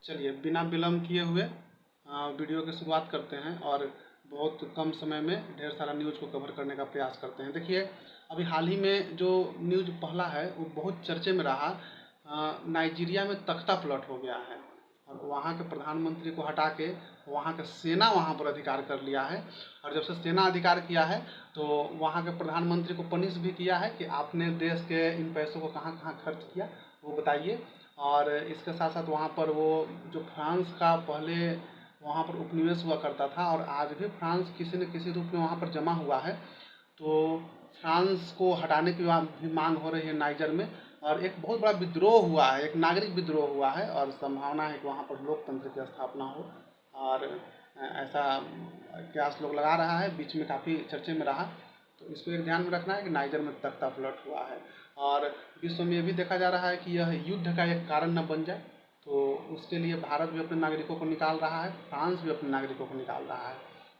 चलिए बिना विलम्ब किए हुए वीडियो की शुरुआत करते हैं और बहुत कम समय में ढेर सारा न्यूज़ को कवर करने का प्रयास करते हैं। देखिए अभी हाल ही में जो न्यूज़ पहला है वो बहुत चर्चे में रहा। नाइजीरिया में तख्ता पलट हो गया है और वहाँ के प्रधानमंत्री को हटा के वहाँ का सेना वहाँ पर अधिकार कर लिया है। और जब से सेना अधिकार किया है तो वहाँ के प्रधानमंत्री को पनिश भी किया है कि आपने देश के इन पैसों को कहाँ कहाँ खर्च किया वो बताइए। और इसके साथ साथ वहाँ पर वो जो फ्रांस का पहले वहाँ पर उपनिवेश हुआ करता था और आज भी फ्रांस किसी न किसी रूप में वहाँ पर जमा हुआ है। तो फ्रांस को हटाने की भी मांग हो रही है नाइजर में। और एक बहुत बड़ा विद्रोह हुआ है, एक नागरिक विद्रोह हुआ है और संभावना है कि वहाँ पर लोकतंत्र की स्थापना हो। और ऐसा कयास लोग लगा रहा है, बीच में काफ़ी चर्चे में रहा। तो इसको एक ध्यान में रखना है कि नाइजर में तख्ता पलट हुआ है और विश्व में ये भी देखा जा रहा है कि यह युद्ध का एक कारण न बन जाए। तो उसके लिए भारत भी अपने नागरिकों को निकाल रहा है, फ्रांस भी अपने नागरिकों को निकाल रहा है।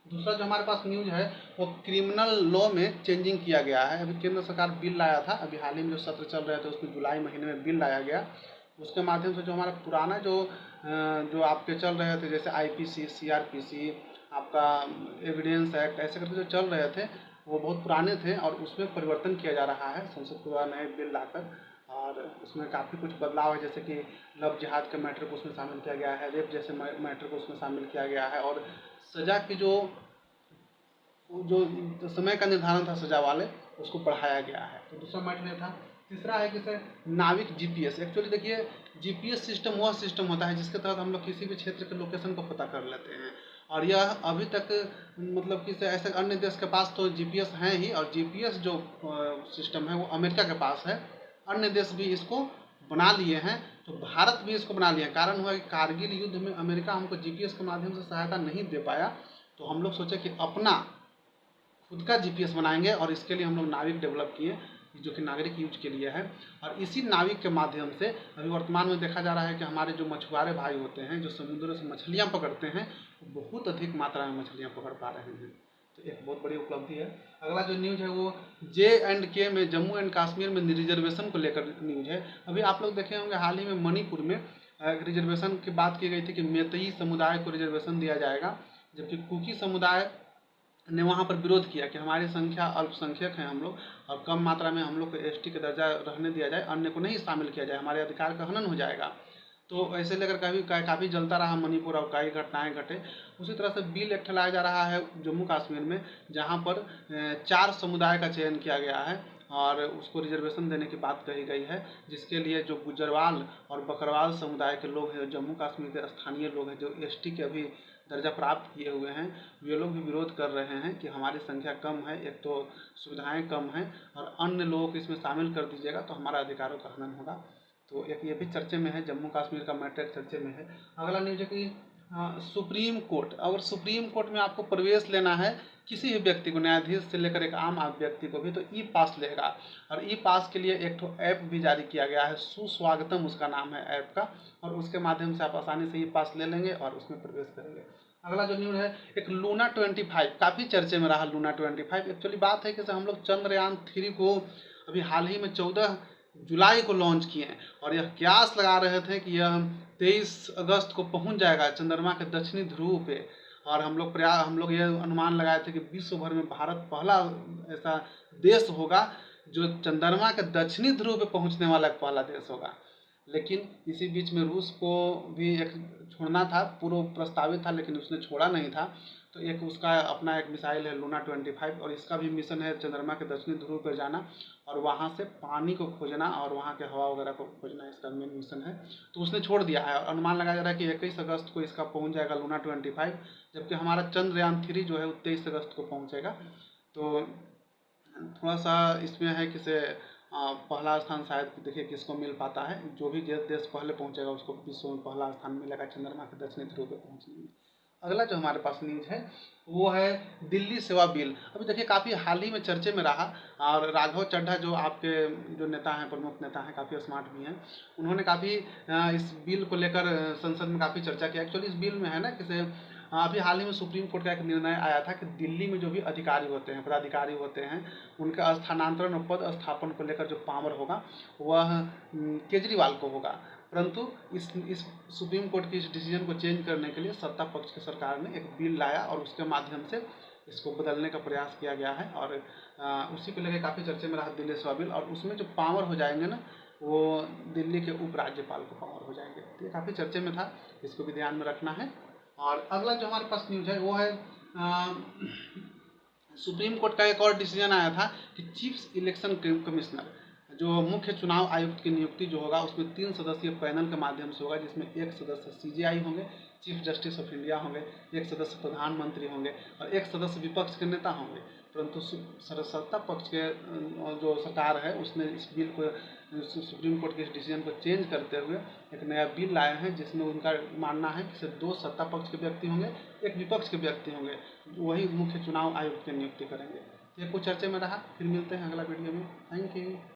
दूसरा जो हमारे पास न्यूज़ है वो क्रिमिनल लॉ में चेंजिंग किया गया है। अभी केंद्र सरकार बिल लाया था, अभी हाल ही में जो सत्र चल रहे थे उसमें जुलाई महीने में बिल लाया गया। उसके माध्यम से जो हमारा पुराना जो आपके चल रहे थे जैसे आईपीसी, सीआरपीसी, आपका एविडेंस एक्ट, ऐसे करके जो चल रहे थे वो बहुत पुराने थे और उसमें परिवर्तन किया जा रहा है संसद के द्वारा नए बिल लाकर। और उसमें काफ़ी कुछ बदलाव है, जैसे कि लव जिहाद के मैटर को उसमें शामिल किया गया है, रेप जैसे मैटर को उसमें शामिल किया गया है और सज़ा की जो समय का निर्धारण था सज़ा वाले उसको बढ़ाया गया है। तो दूसरा मैटर ये था। तीसरा है कि सर नाविक जीपीएस। एक्चुअली देखिए जीपीएस सिस्टम वह सिस्टम होता है जिसके तहत हम लोग किसी भी क्षेत्र के लोकेशन को पता कर लेते हैं। और यह अभी तक मतलब कि ऐसे अन्य देश के पास तो जीपीएस हैं ही, और जीपीएस जो सिस्टम है वो अमेरिका के पास है। अन्य देश भी इसको बना लिए हैं, तो भारत भी इसको बना लिया। कारण हुआ कि कारगिल युद्ध में अमेरिका हमको जीपीएस के माध्यम से सहायता नहीं दे पाया, तो हम लोग सोचे कि अपना खुद का जीपीएस बनाएंगे और इसके लिए हम लोग नाविक डेवलप किए जो कि नागरिक यूज के लिए है। और इसी नाविक के माध्यम से अभी वर्तमान में देखा जा रहा है कि हमारे जो मछुआरे भाई होते हैं जो समुद्र से मछलियाँ पकड़ते हैं वो बहुत अधिक मात्रा में मछलियाँ पकड़ पा रहे हैं। तो एक बहुत बड़ी उपलब्धि है। अगला जो न्यूज़ है वो J&K में, जम्मू एंड कश्मीर में रिजर्वेशन को लेकर न्यूज़ है। अभी आप लोग देखे होंगे हाल ही में मणिपुर में रिजर्वेशन की बात की गई थी कि मेतई समुदाय को रिजर्वेशन दिया जाएगा, जबकि कुकी समुदाय ने वहाँ पर विरोध किया कि हमारी संख्या अल्पसंख्यक हैं हम लोग और कम मात्रा में हम लोग को एसटी का दर्जा रहने दिया जाए, अन्य को नहीं शामिल किया जाए, हमारे अधिकार का हनन हो जाएगा। तो ऐसे लेकर काफ़ी जलता रहा मणिपुर और कई घटनाएं घटे। उसी तरह से बिल एक लाया जा रहा है जम्मू कश्मीर में, जहाँ पर 4 समुदाय का चयन किया गया है और उसको रिजर्वेशन देने की बात कही गई है, जिसके लिए जो गुजरवाल और बकरवाल समुदाय के लोग हैं, जम्मू कश्मीर के स्थानीय लोग हैं जो एसटी के अभी दर्जा प्राप्त किए हुए हैं, वे लोग भी विरोध कर रहे हैं कि हमारी संख्या कम है, एक तो सुविधाएं कम हैं और अन्य लोगों को इसमें शामिल कर दीजिएगा तो हमारा अधिकारों का हनन होगा। तो एक ये भी चर्चे में है, जम्मू कश्मीर का मैटर चर्चे में है। अगला न्यूज है कि सुप्रीम कोर्ट, अगर सुप्रीम कोर्ट में आपको प्रवेश लेना है किसी भी व्यक्ति को, न्यायाधीश से लेकर एक आम व्यक्ति को भी, तो ई पास लेगा। और ई पास के लिए एक ऐप भी जारी किया गया है, सुस्वागतम उसका नाम है ऐप का, और उसके माध्यम से आप आसानी से ई पास ले लेंगे और उसमें प्रवेश करेंगे। अगला जो न्यूज़ है एक लूना 25, काफ़ी चर्चे में रहा लूना 25। एक्चुअली बात है कि हम लोग चंद्रयान 3 को अभी हाल ही में 14 जुलाई को लॉन्च किए और यह कयास लगा रहे थे कि यह 23 अगस्त को पहुंच जाएगा चंद्रमा के दक्षिणी ध्रुव पे। और हम लोग ये अनुमान लगाए थे कि विश्व भर में भारत पहला ऐसा देश होगा जो चंद्रमा के दक्षिणी ध्रुव पे पहुंचने वाला पहला देश होगा। लेकिन इसी बीच में रूस को भी एक छोड़ना था, पूर्व प्रस्तावित था लेकिन उसने छोड़ा नहीं था। तो एक उसका अपना एक मिसाइल है लूना 25 और इसका भी मिशन है चंद्रमा के दक्षिणी ध्रुव पर जाना और वहाँ से पानी को खोजना और वहाँ के हवा वगैरह को खोजना, इसका मेन मिशन है। तो उसने छोड़ दिया है और अनुमान लगाया जा रहा है कि 21 अगस्त को इसका पहुँच जाएगा लूना 25, जबकि हमारा चंद्रयान 3 जो है वो 23 अगस्त को पहुँचेगा। तो थोड़ा सा इसमें है कि से पहला स्थान शायद देखिए किसको मिल पाता है, जो भी देश पहले पहुंचेगा उसको विश्व में पहला स्थान मिलेगा चंद्रमा के दक्षिणी ध्रुव पे पहुंचने में। अगला जो हमारे पास न्यूज़ है वो है दिल्ली सेवा बिल। अभी देखिए काफ़ी हाल ही में चर्चे में रहा और राघव चड्ढा जो आपके जो नेता हैं, प्रमुख नेता हैं, काफ़ी स्मार्ट भी हैं, उन्होंने काफ़ी इस बिल को लेकर संसद में काफ़ी चर्चा किया। एक्चुअली इस बिल में है ना कि अभी हाल ही में सुप्रीम कोर्ट का एक निर्णय आया था कि दिल्ली में जो भी अधिकारी होते हैं, पदाधिकारी होते हैं, उनका स्थानांतरण और पद स्थापन को लेकर जो पावर होगा वह केजरीवाल को होगा। परंतु इस सुप्रीम कोर्ट की इस डिसीजन को चेंज करने के लिए सत्ता पक्ष की सरकार ने एक बिल लाया और उसके माध्यम से इसको बदलने का प्रयास किया गया है। और उसी को लेकर काफ़ी चर्चे में रहा दिल्ली सेवा बिल, और उसमें जो पावर हो जाएंगे ना, वो दिल्ली के उपराज्यपाल को पावर हो जाएंगे। तो ये काफ़ी चर्चे में था, इसको भी ध्यान में रखना है। और अगला जो हमारे पास न्यूज़ है वो है सुप्रीम कोर्ट का एक और डिसीजन आया था कि चीफ इलेक्शन कमिश्नर, जो मुख्य चुनाव आयुक्त की नियुक्ति जो होगा उसमें 3 सदस्यीय पैनल के माध्यम से होगा, जिसमें एक सदस्य सीजेआई होंगे, चीफ जस्टिस ऑफ इंडिया होंगे, एक सदस्य प्रधानमंत्री होंगे और एक सदस्य विपक्ष के नेता होंगे। परंतु सत्ता पक्ष के जो सरकार है उसने इस बिल को, सुप्रीम कोर्ट के इस डिसीजन को चेंज करते हुए एक नया बिल लाए हैं, जिसमें उनका मानना है कि सिर्फ 2 सत्ता पक्ष के व्यक्ति होंगे, एक विपक्ष के व्यक्ति होंगे, वही मुख्य चुनाव आयुक्त की नियुक्ति करेंगे। ये कुछ चर्चे में रहा। फिर मिलते हैं अगला वीडियो में। Thank you.